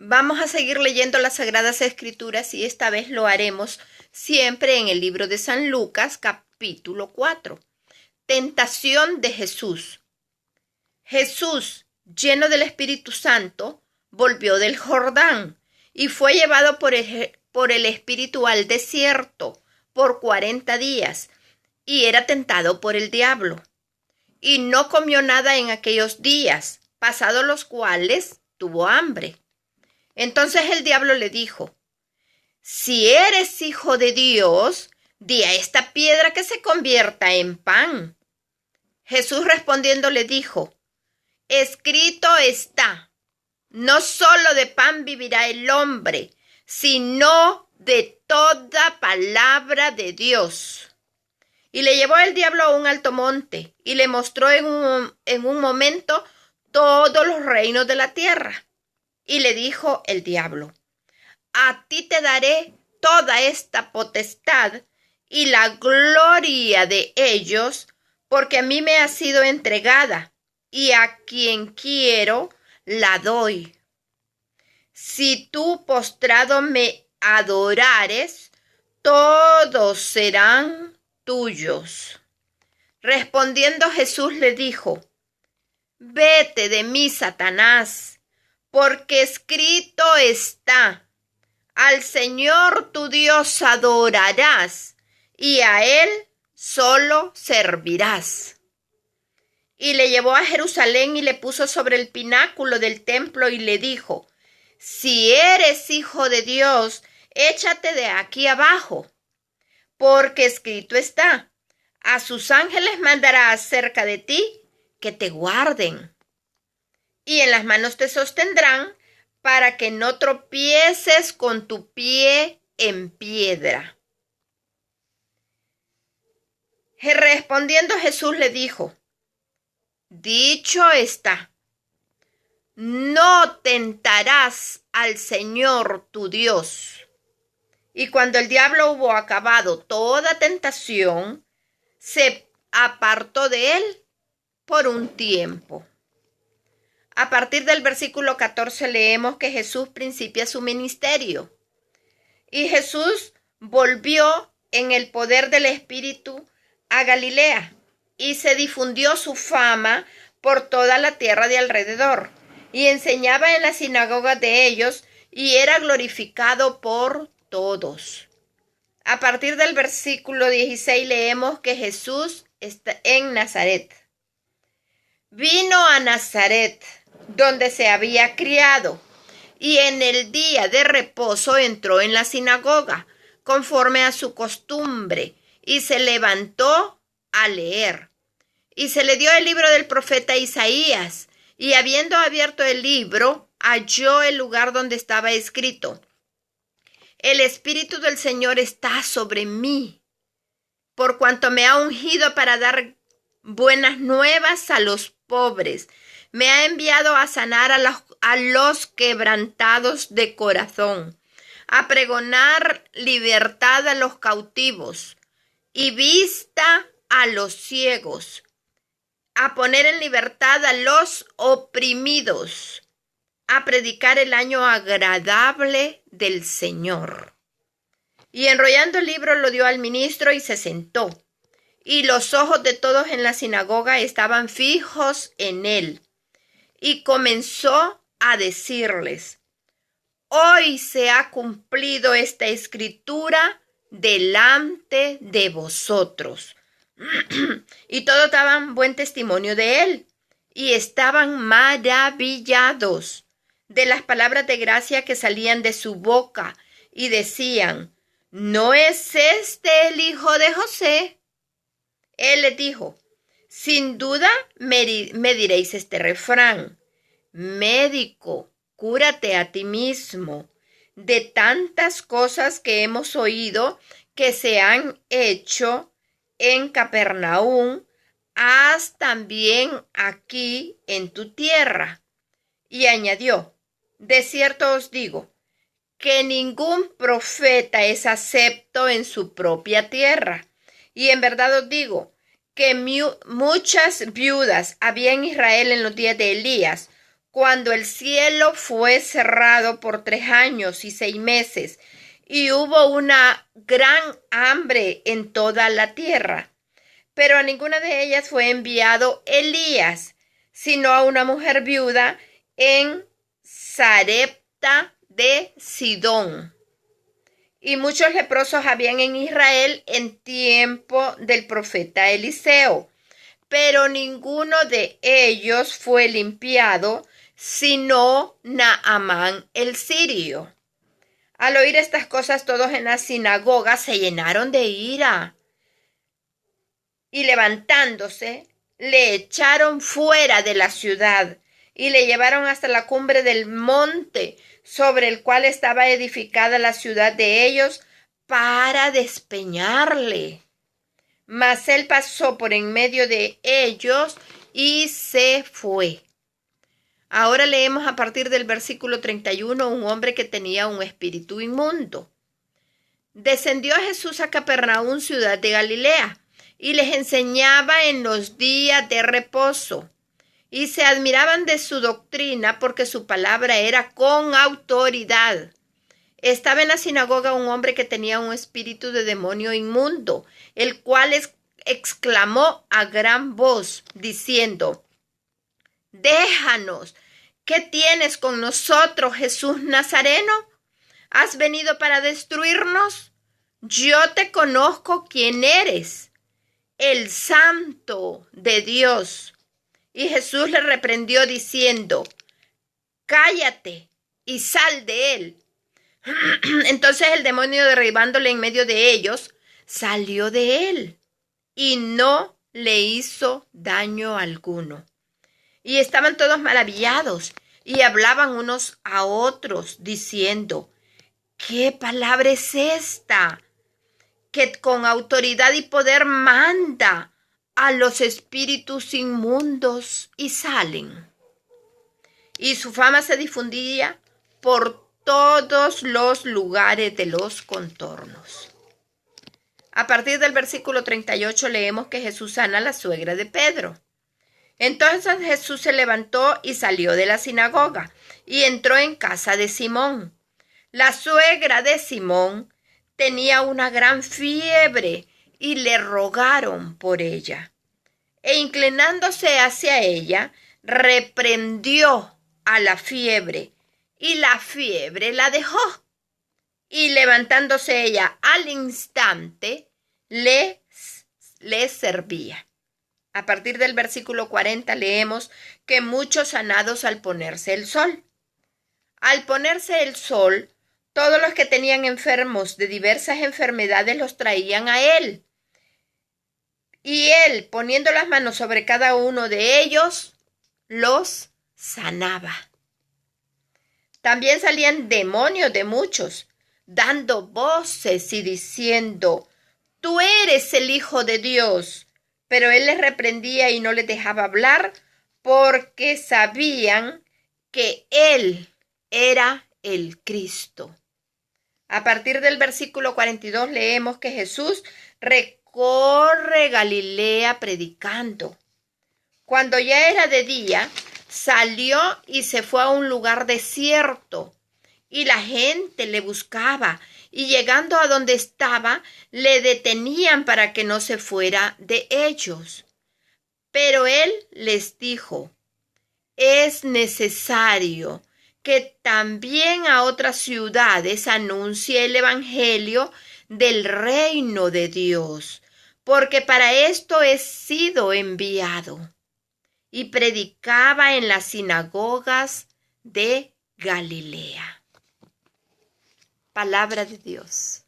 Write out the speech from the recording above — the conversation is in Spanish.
Vamos a seguir leyendo las Sagradas Escrituras y esta vez lo haremos siempre en el libro de San Lucas, capítulo 4. Tentación de Jesús. Jesús, lleno del Espíritu Santo, volvió del Jordán y fue llevado por el Espíritu al desierto por 40 días y era tentado por el diablo. Y no comió nada en aquellos días, pasados los cuales tuvo hambre. Entonces el diablo le dijo: si eres hijo de Dios, di a esta piedra que se convierta en pan. Jesús respondiendo le dijo: escrito está, no solo de pan vivirá el hombre, sino de toda palabra de Dios. Y le llevó el diablo a un alto monte y le mostró en un momento todos los reinos de la tierra. Y le dijo el diablo: a ti te daré toda esta potestad y la gloria de ellos, porque a mí me ha sido entregada, y a quien quiero la doy. Si tú postrado me adorares, todos serán tuyos. Respondiendo Jesús le dijo: vete de mí, Satanás, porque escrito está: al Señor tu Dios adorarás, y a Él solo servirás. Y le llevó a Jerusalén y le puso sobre el pináculo del templo y le dijo: si eres hijo de Dios, échate de aquí abajo, porque escrito está: a sus ángeles mandará acerca de ti que te guarden, y en las manos te sostendrán para que no tropieces con tu pie en piedra. Respondiendo Jesús le dijo: dicho está, no tentarás al Señor tu Dios. Y cuando el diablo hubo acabado toda tentación, se apartó de él por un tiempo. A partir del versículo 14 leemos que Jesús principia su ministerio. Y Jesús volvió en el poder del Espíritu a Galilea y se difundió su fama por toda la tierra de alrededor. Y enseñaba en las sinagogas de ellos y era glorificado por todos. A partir del versículo 16 leemos que Jesús está en Nazaret. Vino a Nazaret, donde se había criado, y en el día de reposo entró en la sinagoga, conforme a su costumbre, y se levantó a leer. Y se le dio el libro del profeta Isaías, y habiendo abierto el libro, halló el lugar donde estaba escrito: el Espíritu del Señor está sobre mí, por cuanto me ha ungido para dar buenas nuevas a los pobres. Me ha enviado a sanar a los quebrantados de corazón, a pregonar libertad a los cautivos y vista a los ciegos, a poner en libertad a los oprimidos, a predicar el año agradable del Señor. Y enrollando el libro lo dio al ministro y se sentó. Y los ojos de todos en la sinagoga estaban fijos en él. Y comenzó a decirles: hoy se ha cumplido esta escritura delante de vosotros. Y todos daban buen testimonio de él, y estaban maravillados de las palabras de gracia que salían de su boca, y decían: ¿no es este el hijo de José? Él les dijo: sin duda me diréis este refrán: médico, cúrate a ti mismo. De tantas cosas que hemos oído que se han hecho en Capernaum, haz también aquí en tu tierra. Y añadió: de cierto os digo que ningún profeta es acepto en su propia tierra. Y en verdad os digo que muchas viudas había en Israel en los días de Elías, cuando el cielo fue cerrado por 3 años y 6 meses, y hubo una gran hambre en toda la tierra. Pero a ninguna de ellas fue enviado Elías, sino a una mujer viuda en Sarepta de Sidón. Y muchos leprosos habían en Israel en tiempo del profeta Eliseo, pero ninguno de ellos fue limpiado, sino Naamán el sirio. Al oír estas cosas, todos en la sinagoga se llenaron de ira, y levantándose, le echaron fuera de la ciudad, y le llevaron hasta la cumbre del monte sobre el cual estaba edificada la ciudad de ellos, para despeñarle. Mas él pasó por en medio de ellos y se fue. Ahora leemos a partir del versículo 31, un hombre que tenía un espíritu inmundo. Descendió Jesús a Capernaum, ciudad de Galilea, y les enseñaba en los días de reposo. Y se admiraban de su doctrina, porque su palabra era con autoridad. Estaba en la sinagoga un hombre que tenía un espíritu de demonio inmundo, el cual exclamó a gran voz, diciendo: Déjanos, ¿qué tienes con nosotros, Jesús Nazareno? ¿Has venido para destruirnos? Yo te conozco quién eres, el Santo de Dios. Y Jesús le reprendió diciendo: Cállate y sal de él. Entonces el demonio, derribándole en medio de ellos, salió de él y no le hizo daño alguno. Y estaban todos maravillados y hablaban unos a otros diciendo: ¿Qué palabra es esta? Que con autoridad y poder manda a los espíritus inmundos y salen. Y su fama se difundía por todos los lugares de los contornos. A partir del versículo 38 leemos que Jesús sana a la suegra de Pedro. Entonces Jesús se levantó y salió de la sinagoga y entró en casa de Simón. La suegra de Simón tenía una gran fiebre y le rogaron por ella. E inclinándose hacia ella, reprendió a la fiebre, y la fiebre la dejó. Y levantándose ella al instante, le servía. A partir del versículo 40 leemos que muchos sanados al ponerse el sol. Al ponerse el sol, todos los que tenían enfermos de diversas enfermedades los traían a él. Y él, poniendo las manos sobre cada uno de ellos, los sanaba. También salían demonios de muchos, dando voces y diciendo: Tú eres el Hijo de Dios. Pero él les reprendía y no les dejaba hablar, porque sabían que él era el Cristo. A partir del versículo 42 leemos que Jesús recorre Galilea predicando. Cuando ya era de día, salió y se fue a un lugar desierto, y la gente le buscaba, y llegando a donde estaba, le detenían para que no se fuera de ellos. Pero él les dijo: Es necesario que también a otras ciudades anuncie el evangelio del reino de Dios, porque para esto he sido enviado. Y predicaba en las sinagogas de Galilea. Palabra de Dios.